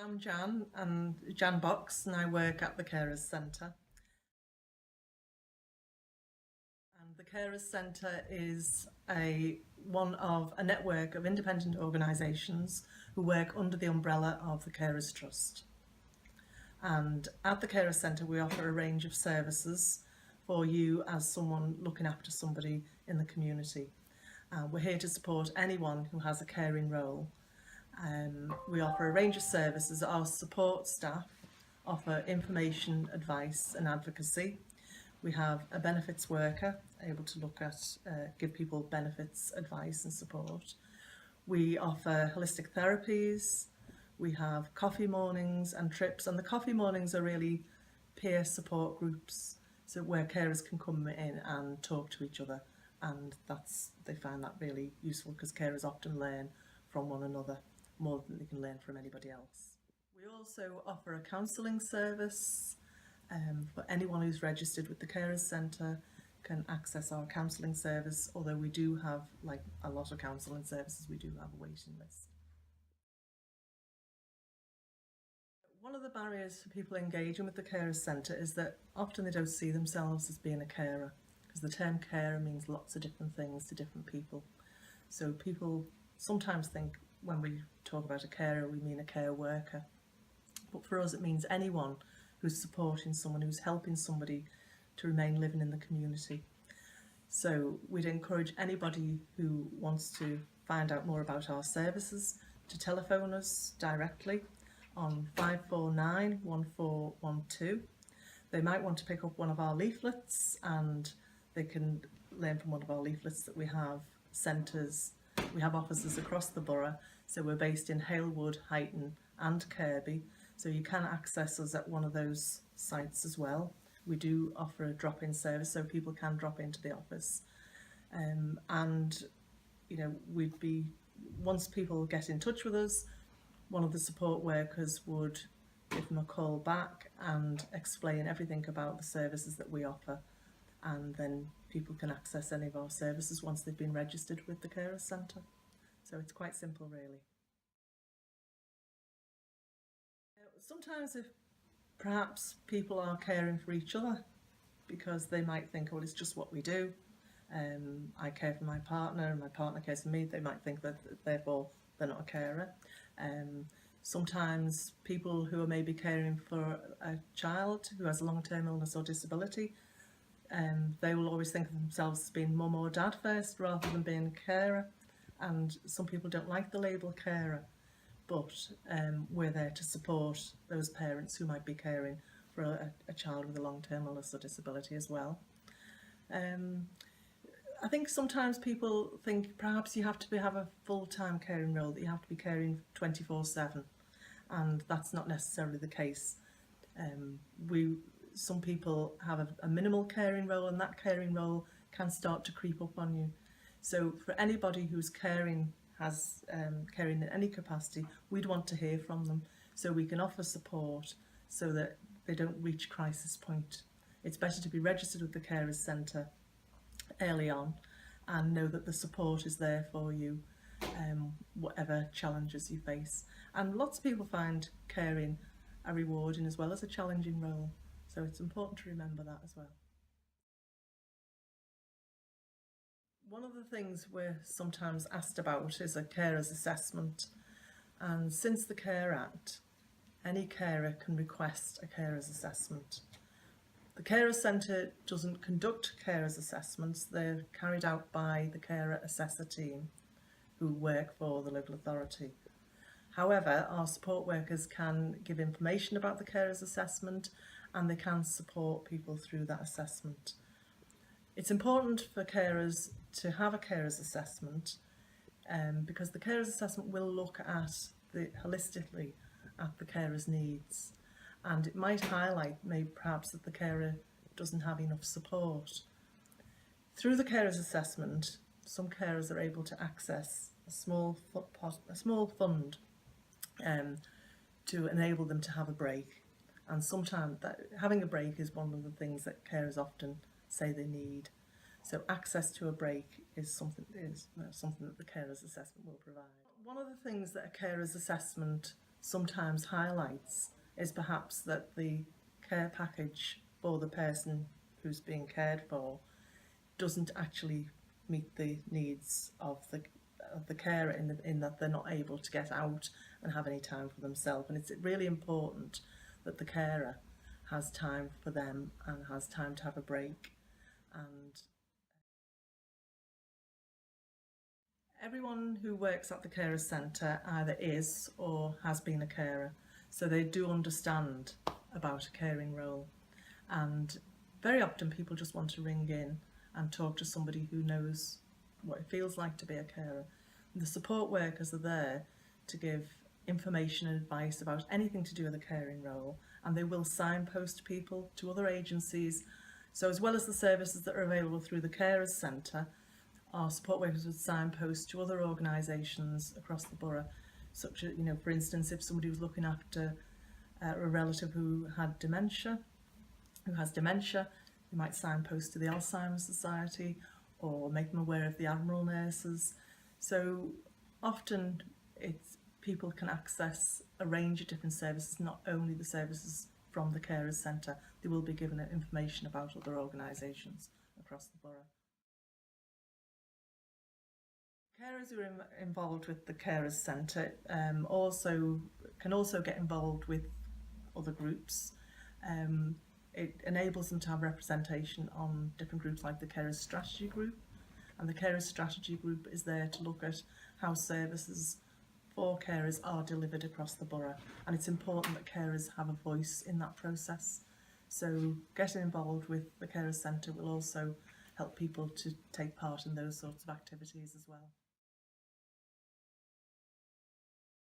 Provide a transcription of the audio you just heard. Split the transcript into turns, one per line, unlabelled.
I'm Jan Box, and I work at the Carers Centre. And the Carers Centre is one of a network of independent organisations who work under the umbrella of the Carers Trust. And at the Carers Centre we offer a range of services for you as someone looking after somebody in the community. We're here to support anyone who has a caring role. We offer a range of services. Our support staff offer information, advice and advocacy. We have a benefits worker able to look at, give people benefits, advice and support. We offer holistic therapies. We have coffee mornings and trips, and the coffee mornings are really peer support groups, so where carers can come in and talk to each other, and they find that really useful because carers often learn from one another more than they can learn from anybody else. We also offer a counselling service for anyone who's registered with the Carers Centre can access our counselling service, although we do have, like a lot of counselling services, we do have a waiting list. One of the barriers for people engaging with the Carers Centre is that often they don't see themselves as being a carer, because the term carer means lots of different things to different people. So people sometimes think when we talk about a carer we mean a care worker, but for us it means anyone who's supporting someone, who's helping somebody to remain living in the community. So we'd encourage anybody who wants to find out more about our services to telephone us directly on 549 1412. They might want to pick up one of our leaflets, and they can learn from one of our leaflets that we have centres. We have offices across the borough, so we're based in Halewood, Huyton and Kirby, so you can access us at one of those sites as well. We do offer a drop-in service, so people can drop into the office, and you know, once people get in touch with us, one of the support workers would give them a call back and explain everything about the services that we offer, and then people can access any of our services once they've been registered with the Carers Centre. So it's quite simple, really. Sometimes if perhaps people are caring for each other, because they might think, well, it's just what we do. I care for my partner and my partner cares for me. They might think that therefore they're not a carer. Sometimes people who are maybe caring for a child who has a long-term illness or disability, they will always think of themselves as being mum or dad first rather than being a carer, and some people don't like the label carer, but we're there to support those parents who might be caring for a child with a long-term illness or disability as well. I think sometimes people think perhaps you have to have a full-time caring role, that you have to be caring 24/7, and that's not necessarily the case. Some people have a minimal caring role, and that caring role can start to creep up on you. So for anybody who's caring in any capacity, we'd want to hear from them so we can offer support so that they don't reach crisis point. It's better to be registered with the Carers Centre early on and know that the support is there for you, whatever challenges you face. And lots of people find caring a rewarding as well as a challenging role, so it's important to remember that as well. One of the things we're sometimes asked about is a carer's assessment, and since the Care Act, any carer can request a carer's assessment. The Carers Centre doesn't conduct carers assessments, they're carried out by the carer assessor team who work for the local authority. However, our support workers can give information about the carers assessment, and they can support people through that assessment. It's important for carers to have a carers assessment because the carers assessment will look at holistically at the carer's needs, and it might highlight maybe perhaps that the carer doesn't have enough support. Through the carers assessment, some carers are able to access a small fund to enable them to have a break, and sometimes having a break is one of the things that carers often say they need. So access to a break is something that the carers assessment will provide. One of the things that a carers assessment sometimes highlights is perhaps that the care package for the person who's being cared for doesn't actually meet the needs of the carer in that they're not able to get out and have any time for themselves. And it's really important that the carer has time for them and has time to have a break. And everyone who works at the carer centre either is or has been a carer, so they do understand about a caring role. And very often people just want to ring in and talk to somebody who knows what it feels like to be a carer. And the support workers are there to give information and advice about anything to do with a caring role, and they will signpost people to other agencies. So as well as the services that are available through the Carers Centre, our support workers would signpost to other organisations across the borough, such as, for instance, if somebody was looking after a relative who has dementia, they might signpost to the Alzheimer's Society or make them aware of the Admiral nurses. So often people can access a range of different services, not only the services from the Carers Centre. They will be given information about other organisations across the borough. Carers who are involved with the Carers Centre can also get involved with other groups. It enables them to have representation on different groups like the Carers Strategy Group, and the Carers Strategy Group is there to look at how services for carers are delivered across the borough, and it's important that carers have a voice in that process. So getting involved with the Carers Centre will also help people to take part in those sorts of activities as well.